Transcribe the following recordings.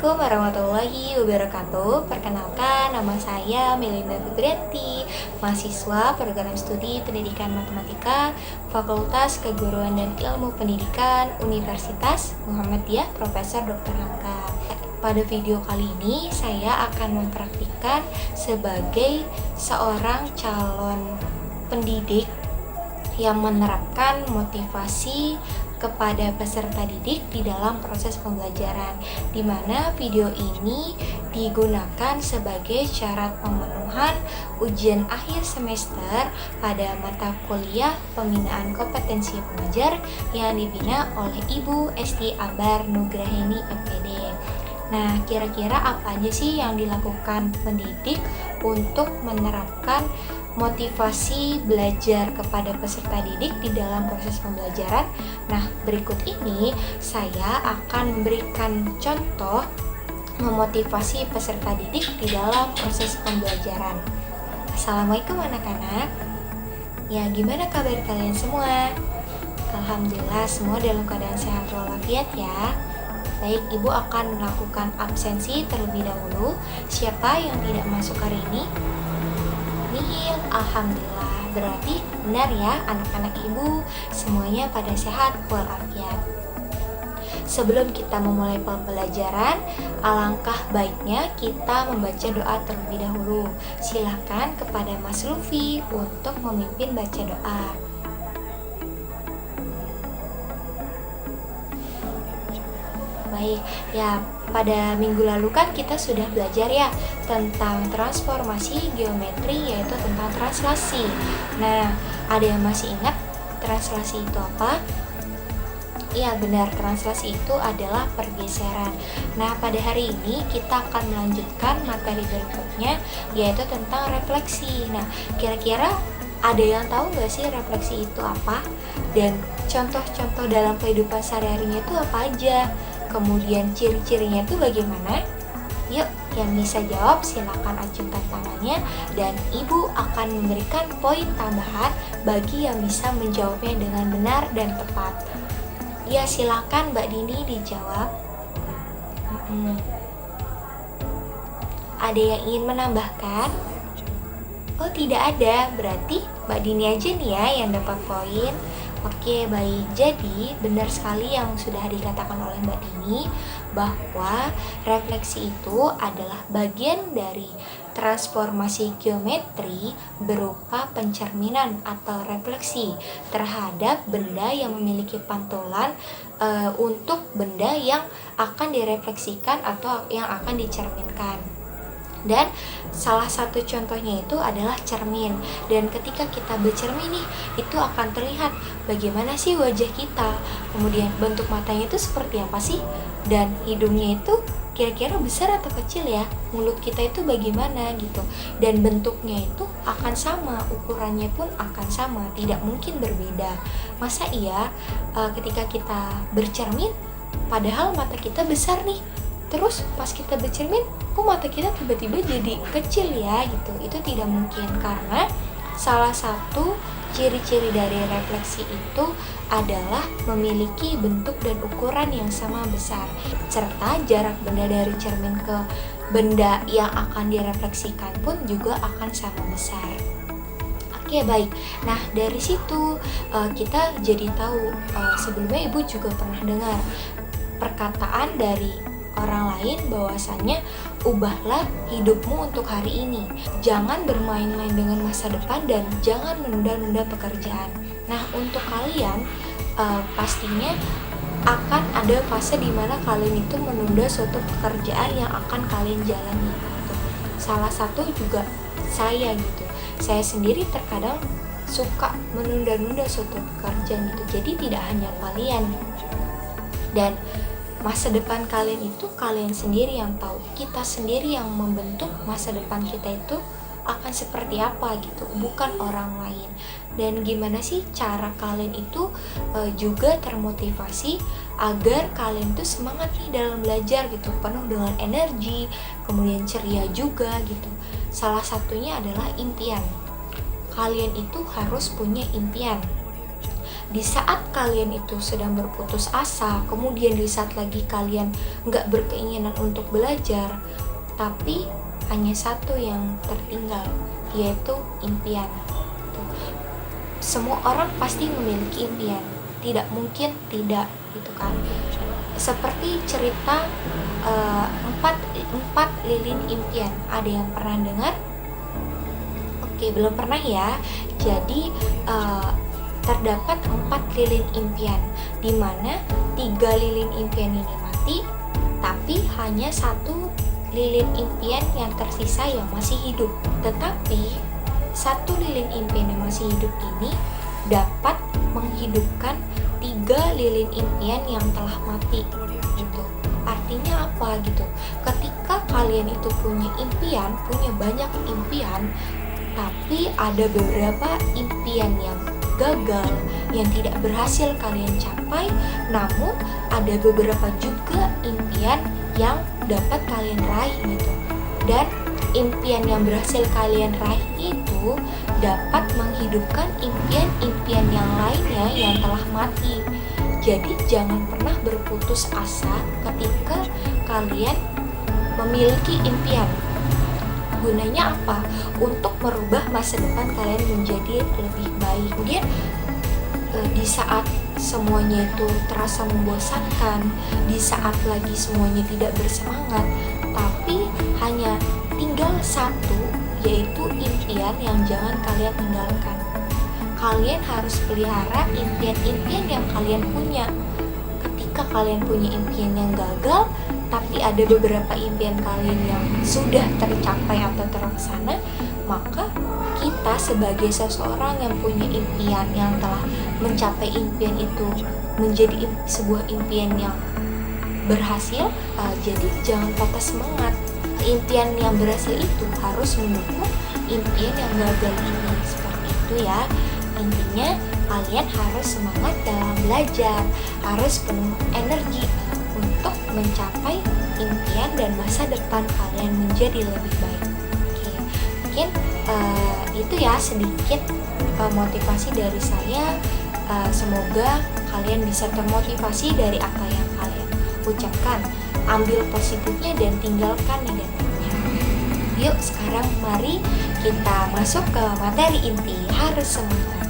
Assalamualaikum warahmatullahi wabarakatuh. Perkenalkan, nama saya Melinda Fitrianti, mahasiswa program studi Pendidikan Matematika, Fakultas Keguruan dan Ilmu Pendidikan, Universitas Muhammadiyah Profesor Dr. Hamka. Pada video kali ini, saya akan mempraktikkan sebagai seorang calon pendidik yang menerapkan motivasi kepada peserta didik di dalam proses pembelajaran, di mana video ini digunakan sebagai syarat pemenuhan ujian akhir semester pada mata kuliah pembinaan kompetensi pengajar yang dibina oleh Ibu Esti Ambar Nugraheni MPD. Nah, kira-kira apa aja sih yang dilakukan pendidik untuk menerapkan motivasi belajar kepada peserta didik di dalam proses pembelajaran? Nah, berikut ini saya akan memberikan contoh memotivasi peserta didik di dalam proses pembelajaran. Assalamualaikum anak-anak. Ya, gimana kabar kalian semua? Alhamdulillah semua dalam keadaan sehat walafiat ya. Baik, Ibu akan melakukan absensi terlebih dahulu. Siapa yang tidak masuk hari ini? Nihil, alhamdulillah. Berarti benar ya anak-anak Ibu semuanya pada sehat walafiat. Sebelum kita memulai pembelajaran, alangkah baiknya kita membaca doa terlebih dahulu. Silakan kepada Mas Luffy untuk memimpin baca doa. Baik, ya pada minggu lalu kan kita sudah belajar ya tentang transformasi geometri, yaitu tentang translasi. Nah, ada yang masih ingat translasi itu apa? Iya benar, translasi itu adalah pergeseran. Nah, pada hari ini kita akan melanjutkan materi berikutnya, yaitu tentang refleksi. Nah, kira-kira ada yang tahu nggak sih refleksi itu apa? Dan contoh-contoh dalam kehidupan sehari-harinya itu apa aja? Kemudian ciri-cirinya itu bagaimana? Yuk, yang bisa jawab silakan acungkan tangannya dan Ibu akan memberikan poin tambahan bagi yang bisa menjawabnya dengan benar dan tepat. Ya, silakan Mbak Dini dijawab. Ada yang ingin menambahkan? Oh, tidak ada. Berarti Mbak Dini aja nih ya yang dapat poin. Oke, baik. Jadi, benar sekali yang sudah dikatakan oleh Mbak Dini bahwa refleksi itu adalah bagian dari transformasi geometri berupa pencerminan atau refleksi terhadap benda yang memiliki pantulan untuk benda yang akan direfleksikan atau yang akan dicerminkan. Dan salah satu contohnya itu adalah cermin. Dan ketika kita bercermin nih, itu akan terlihat bagaimana sih wajah kita. Kemudian bentuk matanya itu seperti apa sih? Dan hidungnya itu kira-kira besar atau kecil ya? Mulut kita itu bagaimana gitu. Dan bentuknya itu akan sama, ukurannya pun akan sama, tidak mungkin berbeda. Masa iya ketika kita bercermin padahal mata kita besar nih, terus pas kita bercermin, kok mata kita tiba-tiba jadi kecil ya gitu. Itu tidak mungkin karena salah satu ciri-ciri dari refleksi itu adalah memiliki bentuk dan ukuran yang sama besar, serta jarak benda dari cermin ke benda yang akan direfleksikan pun juga akan sama besar. Oke, baik. Nah, dari situ kita jadi tahu sebelumnya Ibu juga pernah dengar perkataan dari orang lain bahwasannya ubahlah hidupmu untuk hari ini. Jangan bermain-main dengan masa depan dan jangan menunda-nunda pekerjaan. Nah, untuk kalian pastinya akan ada fase di mana kalian itu menunda suatu pekerjaan yang akan kalian jalani gitu. Salah satu juga saya gitu. Saya sendiri terkadang suka menunda-nunda suatu pekerjaan gitu. Jadi tidak hanya kalian. Dan masa depan kalian itu kalian sendiri yang tahu. Kita sendiri yang membentuk masa depan kita itu akan seperti apa gitu, bukan orang lain. Dan gimana sih cara kalian itu juga termotivasi agar kalian tuh semangat nih dalam belajar gitu, penuh dengan energi, kemudian ceria juga gitu. Salah satunya adalah impian. Kalian itu harus punya impian. Di saat kalian itu sedang berputus asa, kemudian di saat lagi kalian nggak berkeinginan untuk belajar, tapi hanya satu yang tertinggal, yaitu impian. Tuh. Semua orang pasti memiliki impian, tidak mungkin tidak, gitu kan. Seperti cerita empat lilin impian. Ada yang pernah dengar? Oke, belum pernah ya. Jadi terdapat 4 lilin impian, di mana 3 lilin impian ini mati, tapi hanya 1 lilin impian yang tersisa yang masih hidup. Tetapi 1 lilin impian yang masih hidup ini dapat menghidupkan 3 lilin impian yang telah mati. Gitu. Artinya apa gitu? Ketika kalian itu punya impian, punya banyak impian, tapi ada beberapa impian yang gagal, yang tidak berhasil kalian capai, namun ada beberapa juga impian yang dapat kalian raih gitu. Dan impian yang berhasil kalian raih itu dapat menghidupkan impian-impian yang lainnya yang telah mati. Jadi jangan pernah berputus asa ketika kalian memiliki impian. Gunanya apa? Untuk merubah masa depan kalian menjadi lebih baik. Kemudian di saat semuanya itu terasa membosankan, di saat lagi semuanya tidak bersemangat, tapi hanya tinggal satu, yaitu impian yang jangan kalian tinggalkan. Kalian harus pelihara impian-impian yang kalian punya. Ketika kalian punya impian yang gagal, tapi ada beberapa impian kalian yang sudah tercapai atau terlaksana, maka kita sebagai seseorang yang punya impian, yang telah mencapai impian itu menjadi sebuah impian yang berhasil, jadi jangan patah semangat. Impian yang berhasil itu harus mendukung impian yang gagal ini, seperti itu ya. Intinya kalian harus semangat dalam belajar, harus penuh energi untuk mencapai impian dan masa depan kalian menjadi lebih baik. Oke, mungkin itu ya sedikit motivasi dari saya. Semoga kalian bisa termotivasi dari apa yang kalian ucapkan. Ambil positifnya dan tinggalkan negatifnya. Yuk sekarang mari kita masuk ke materi inti, harus semangat.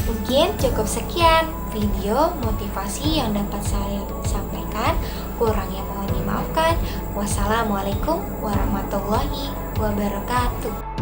Mungkin cukup sekian video motivasi yang dapat saya sampaikan. Kurangnya mohon dimaafkan. Wassalamualaikum warahmatullahi wabarakatuh.